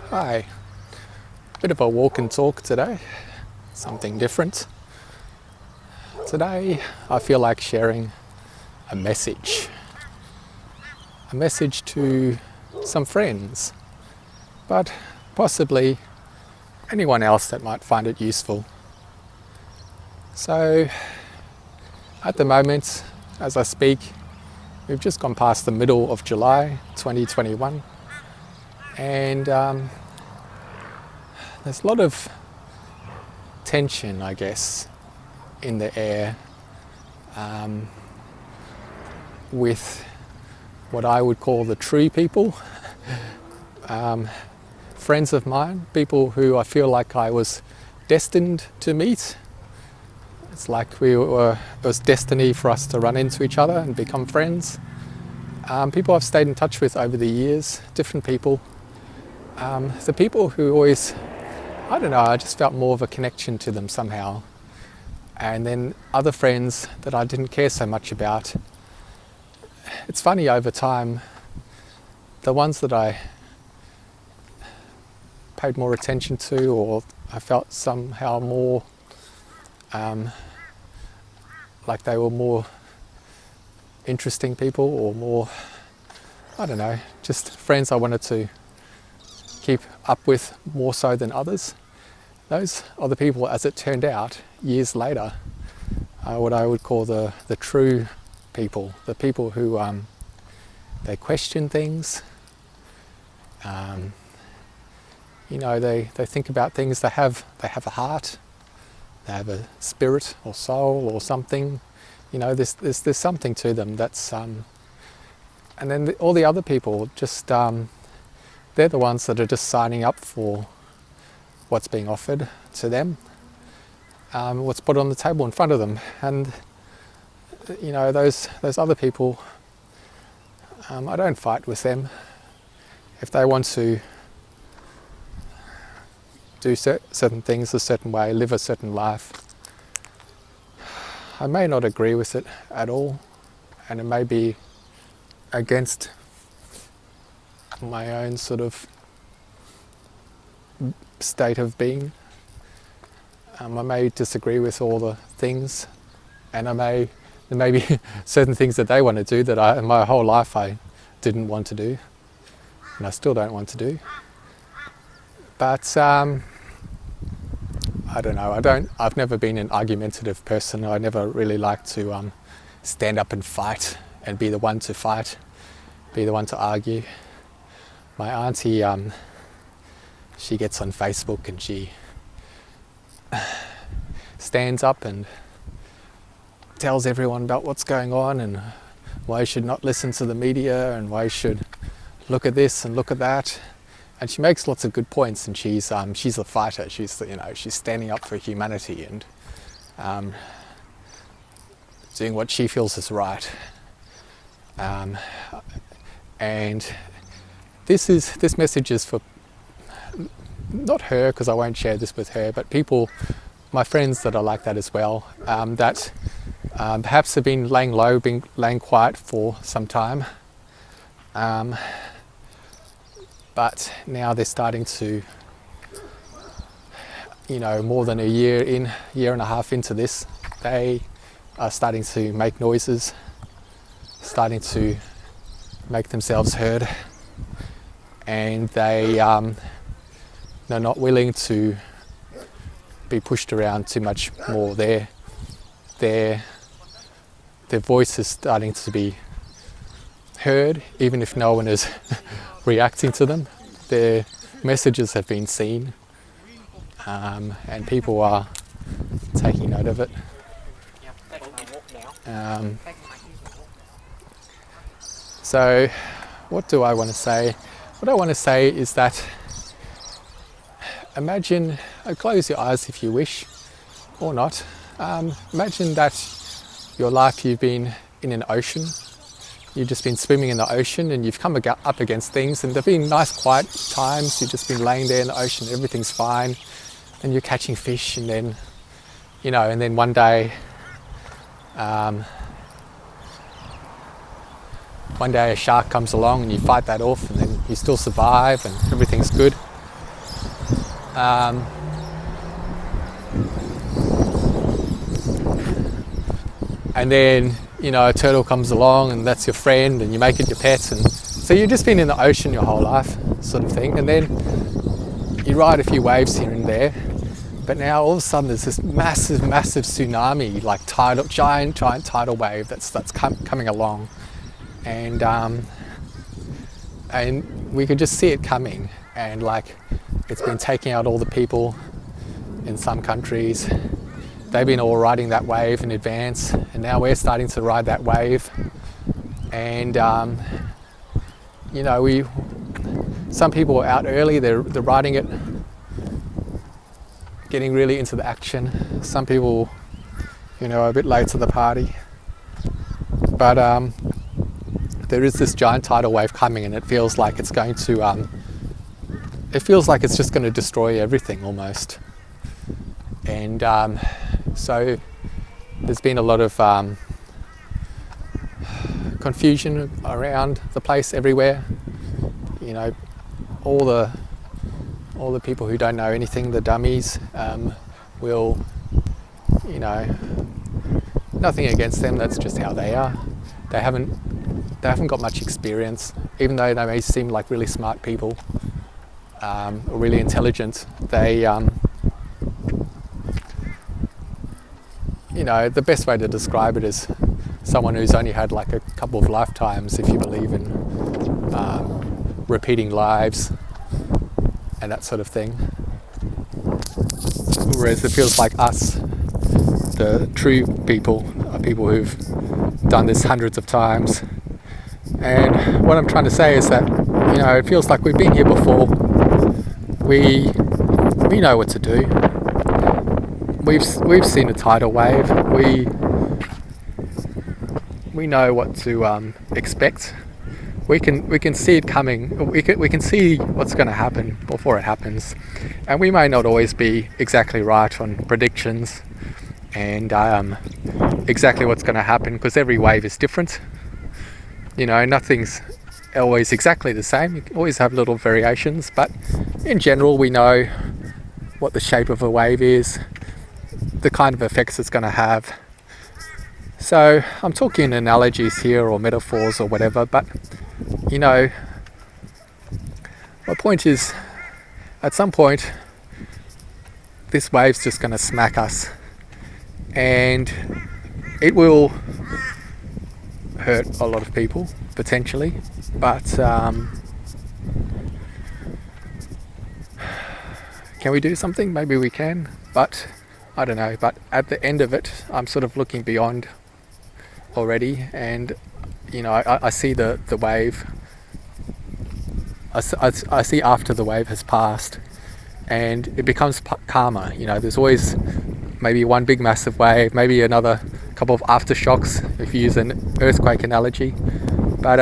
Hi, bit of a walk and talk today, something different. Today I feel like sharing a message to some friends, but possibly anyone else that might find it useful. So at the moment, as I speak, we've just gone past the middle of July 2021, and there's a lot of tension, I guess, in the air with what I would call the true people, friends of mine, people who I feel like I was destined to meet. It's like it was destiny for us to run into each other and become friends. People I've stayed in touch with over the years, different people. The people who always, I don't know, I just felt more of a connection to them somehow. And then other friends that I didn't care so much about. It's funny, over time, the ones that I paid more attention to, or I felt somehow more like they were more interesting people, or more, I don't know, just friends I wanted to keep up with more so than others. Those are the people, as it turned out, years later, what I would call the true people, the people who they question things, they think about things, they have a heart, they have a spirit or soul or something, there's something to them that's, and then all the other people just, they're the ones that are just signing up for what's being offered to them, what's put on the table in front of them. And those other people, I don't fight with them. If they want to do certain things a certain way, live a certain life, I may not agree with it at all, and it may be against my own sort of state of being. I may disagree with all the things, and there may be certain things that they want to do that in my whole life I didn't want to do, and I still don't want to do. But I don't know. I've never been an argumentative person. I never really liked to stand up and fight and be the one to fight, be the one to argue. My auntie, she gets on Facebook and she stands up and tells everyone about what's going on and why you should not listen to the media and why you should look at this and look at that. And she makes lots of good points, and she's a fighter. She's standing up for humanity and doing what she feels is right. And this message is for not her, because I won't share this with her, but people, my friends that are like that as well, that perhaps have been laying low, been laying quiet for some time, but now they're starting to, more than a year and a half into this, they are starting to make noises, starting to make themselves heard, and they're not willing to be pushed around too much more. Their voice is starting to be heard, even if no one is reacting to them. Their messages have been seen, and people are taking note of it. So what do I want to say? What I want to say is that imagine, close your eyes if you wish, or not. Imagine that your life, you've been in an ocean. You've just been swimming in the ocean and you've come up against things, and there've been nice quiet times. You've just been laying there in the ocean, everything's fine, and you're catching fish, and then, and then one day a shark comes along and you fight that off, and then you still survive and everything's good. And then, you know, a turtle comes along and that's your friend and you make it your pet, and so you've just been in the ocean your whole life, sort of thing. And then you ride a few waves here and there, but now all of a sudden there's this massive tsunami, like giant tidal wave that's coming along, and we could just see it coming, and like it's been taking out all the people in some countries. They've been all riding that wave in advance, and now we're starting to ride that wave. And you know, some people are out early, they're riding it, getting really into the action. Some people, you know, are a bit late to the party. But there is this giant tidal wave coming, and it feels like it's going to, it feels like it's just going to destroy everything almost. And so there's been a lot of confusion around the place everywhere. You know, all the people who don't know anything, the dummies, will, you know, nothing against them, that's just how they are. They haven't got much experience, even though they may seem like really smart people, or really intelligent. They you know, the best way to describe it is someone who's only had like a couple of lifetimes, if you believe in repeating lives and that sort of thing. Whereas it feels like us, the true people, are people who've done this hundreds of times. And what I'm trying to say is that, you know, it feels like we've been here before. We know what to do. We've seen a tidal wave. We know what to expect. We can see it coming. We can see what's going to happen before it happens, and we may not always be exactly right on predictions and exactly what's going to happen, because every wave is different. You know, nothing's always exactly the same. You always have little variations, but in general, we know what the shape of a wave is, the kind of effects it's going to have. So I'm talking analogies here or metaphors or whatever, but you know, my point is, at some point this wave's just going to smack us, and it will hurt a lot of people potentially, but can we do something? Maybe we can, but I don't know. But at the end of it, I'm sort of looking beyond already, and you know, I see the wave. I see after the wave has passed, and it becomes calmer. You know, there's always maybe one big massive wave, maybe another couple of aftershocks, if you use an earthquake analogy. But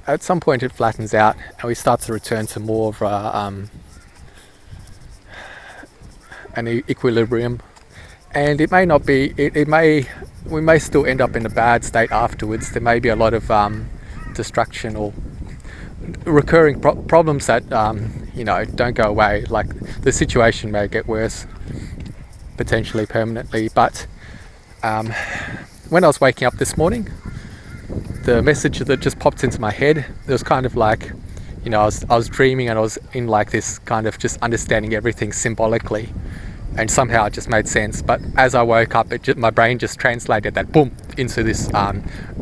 at some point it flattens out, and we start to return to more of an equilibrium. And it may not be, we may still end up in a bad state afterwards. There may be a lot of destruction or recurring problems that you know, don't go away. Like the situation may get worse, potentially permanently. But when I was waking up this morning, the message that just popped into my head, it was kind of like, you know, I was dreaming, and I was in like this kind of just understanding everything symbolically, and somehow it just made sense. But as I woke up, my brain just translated that boom into this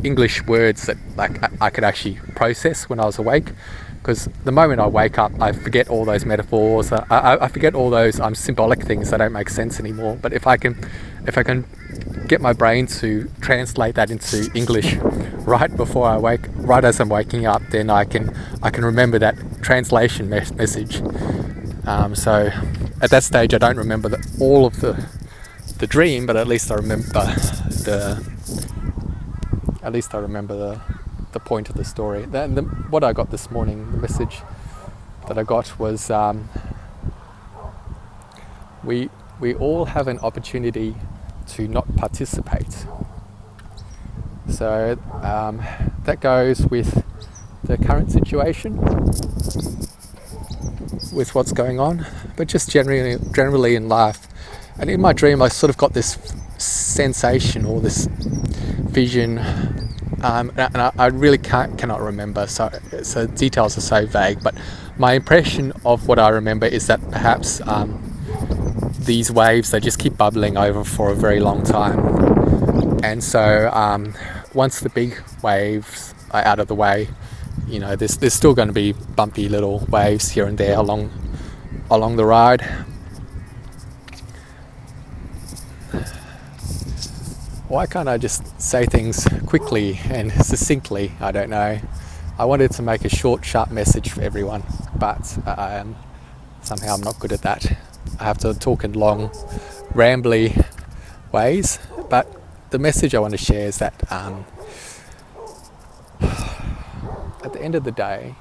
English words that like I could actually process when I was awake. Because the moment I wake up, I forget all those metaphors. I forget all those symbolic things that don't make sense anymore. But if I can get my brain to translate that into English right before I wake, right as I'm waking up, then I can remember that translation message. So at that stage, I don't remember all of the dream, but at least I remember the point of the story. What I got this morning, the message that I got was, we all have an opportunity to not participate. So that goes with the current situation with what's going on, but just generally in life. And in my dream, I sort of got this sensation or this vision, and I really cannot remember, so details are so vague, but my impression of what I remember is that perhaps these waves, they just keep bubbling over for a very long time. And so once the big waves are out of the way, you know, there's still going to be bumpy little waves here and there along the ride. Why can't I just say things quickly and succinctly? I don't know. I wanted to make a short, sharp message for everyone, but somehow I'm not good at that. I have to talk in long, rambly ways. But the message I want to share is that at the end of the day,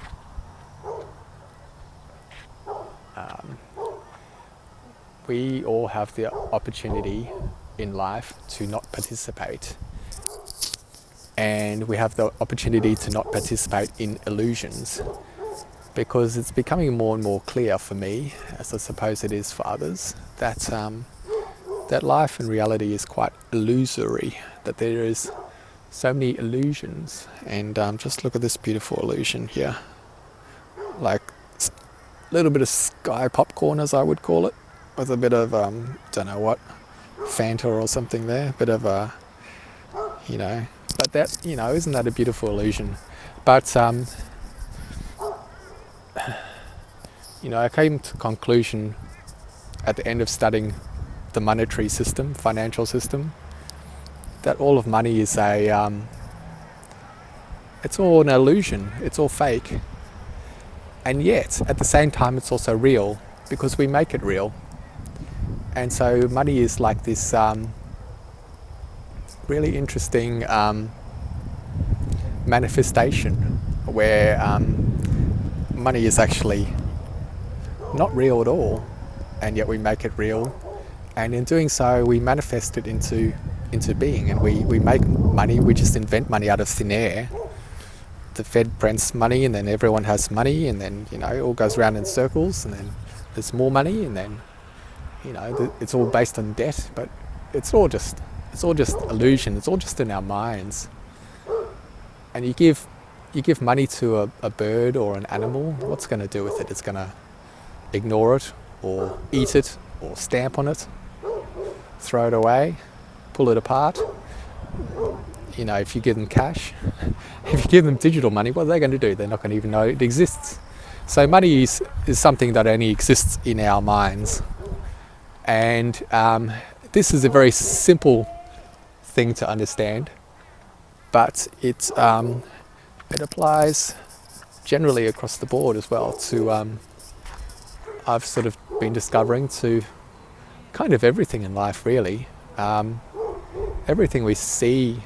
we all have the opportunity in life to not participate, and we have the opportunity to not participate in illusions, because it's becoming more and more clear for me, as I suppose it is for others, that that life and reality is quite illusory, that there is so many illusions. And just look at this beautiful illusion here, like a little bit of sky popcorn, as I would call it, with a bit of don't know what, Fanta or something there, bit of a, you know, but that, you know, isn't that a beautiful illusion? But you know, I came to the conclusion at the end of studying the monetary system, financial system, that all of money is it's all an illusion, it's all fake, and yet at the same time it's also real, because we make it real. And so money is like this really interesting manifestation where money is actually not real at all, and yet we make it real. And in doing so, we manifest it into being, and we make money. We just invent money out of thin air. The Fed prints money, and then everyone has money, and then, you know, it all goes around in circles, and then there's more money, and then, you know, it's all based on debt, but it's all just illusion. It's all just in our minds. And you give money to a bird or an animal, what's it going to do with it? It's going to ignore it, or eat it, or stamp on it, throw it away, pull it apart. You know, if you give them cash, if you give them digital money, what are they going to do? They're not going to even know it exists. So money is something that only exists in our minds. And this is a very simple thing to understand, but it applies generally across the board as well to, I've sort of been discovering, to kind of everything in life, really. Everything we see,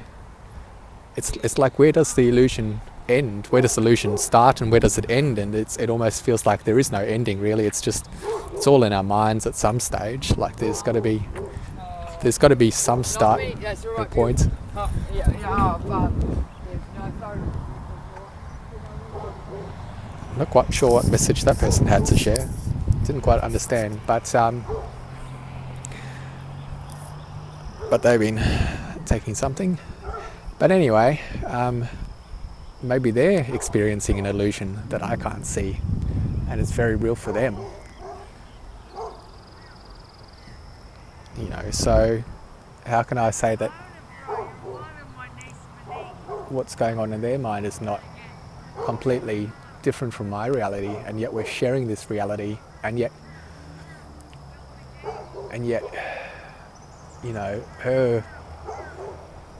it's like, where does the illusion end? Where does the illusion start, and where does it end? And it almost feels like there is no ending, really. It's all in our minds at some stage. Like there's got to be some start and point. I'm not quite sure what message that person had to share. Didn't quite understand, but they've been taking something. But anyway, maybe they're experiencing an illusion that I can't see, and it's very real for them. You know, so how can I say that what's going on in their mind is not completely different from my reality, and yet we're sharing this reality, and yet, you know,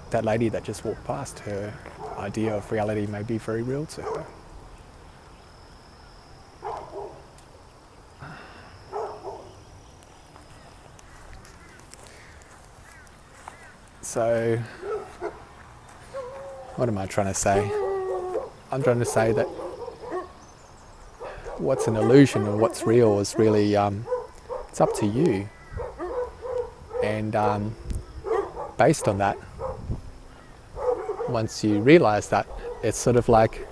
that lady that just walked past, her idea of reality may be very real to her. So, what am I trying to say? I'm trying to say that what's an illusion and what's real is really, it's up to you. And based on that, once you realize that, it's sort of like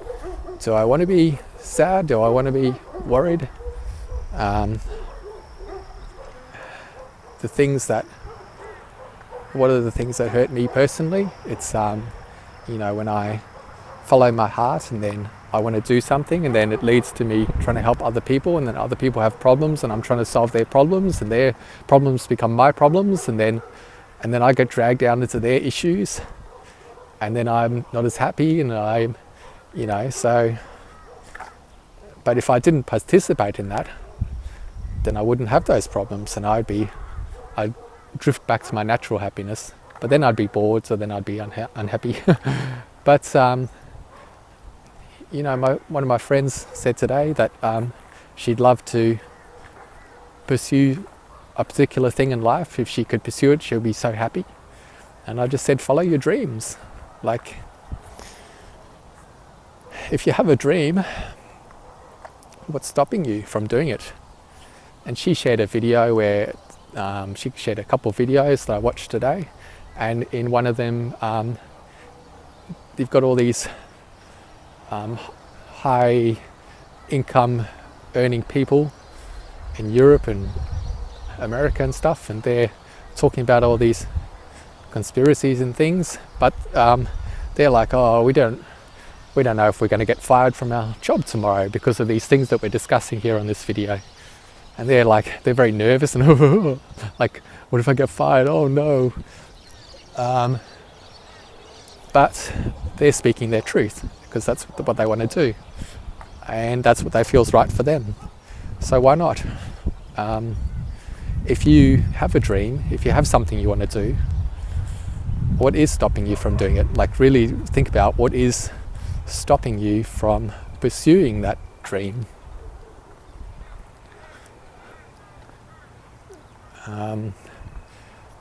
Do I want to be sad? Do I want to be worried? What are the things that hurt me personally? It's, when I follow my heart and then I want to do something and then it leads to me trying to help other people, and then other people have problems and I'm trying to solve their problems, and their problems become my problems, and then I get dragged down into their issues, and then I'm not as happy, and but if I didn't participate in that, then I wouldn't have those problems, and I'd drift back to my natural happiness. But then I'd be bored, so then I'd be unhappy. But one of my friends said today that she'd love to pursue a particular thing in life. If she could pursue it, she'll be so happy. And I just said, follow your dreams. Like, if you have a dream, what's stopping you from doing it? And she shared a video where she shared a couple of videos that I watched today, and in one of them they've got all these high income earning people in Europe and America and stuff, and they're talking about all these conspiracies and things, but they're like, oh, we don't know if we're going to get fired from our job tomorrow because of these things that we're discussing here on this video. And they're very nervous and like, what if I get fired? Oh no. But they're speaking their truth because that's what they want to do, and that's what they feels right for them. So why not? If you have a dream, if you have something you want to do, what is stopping you from doing it? Like, really think about what is stopping you from pursuing that dream.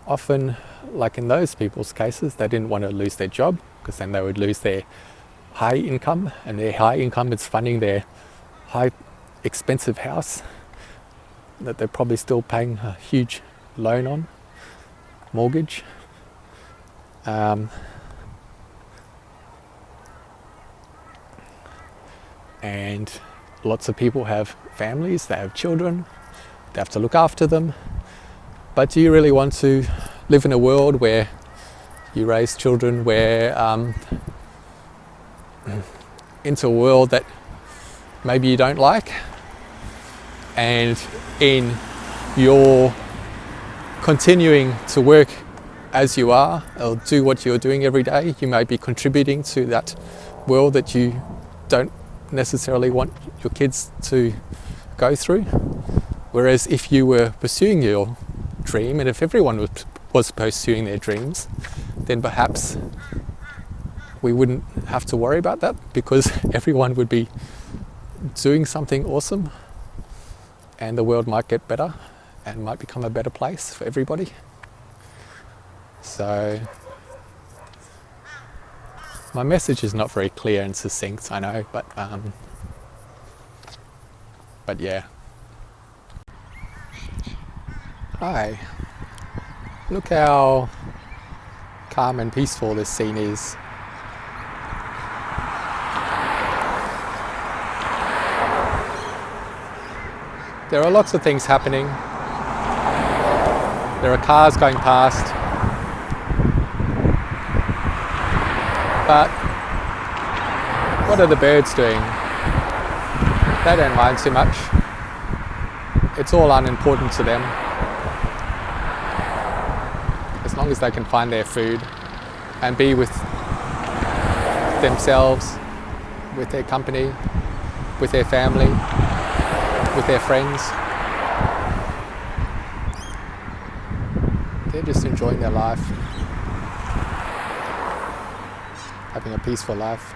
Often, like in those people's cases, they didn't want to lose their job because then they would lose their high income, and their high income is funding their high expensive house that they're probably still paying a huge loan on, mortgage. And lots of people have families, they have children, they have to look after them. But do you really want to live in a world where you raise children into a world that maybe you don't like, and in your continuing to work as you are or do what you're doing every day, you may be contributing to that world that you don't necessarily want your kids to go through? Whereas if you were pursuing your dream, and if everyone was pursuing their dreams, then perhaps we wouldn't have to worry about that, because everyone would be doing something awesome, and the world might get better and might become a better place for everybody. So my message is not very clear and succinct, I know, but yeah. Hi, look how calm and peaceful this scene is. There are lots of things happening. There are cars going past. But what are the birds doing? They don't mind too much. It's all unimportant to them. As long as they can find their food and be with themselves, with their company, with their family, with their friends. They're just enjoying their life, having a peaceful life.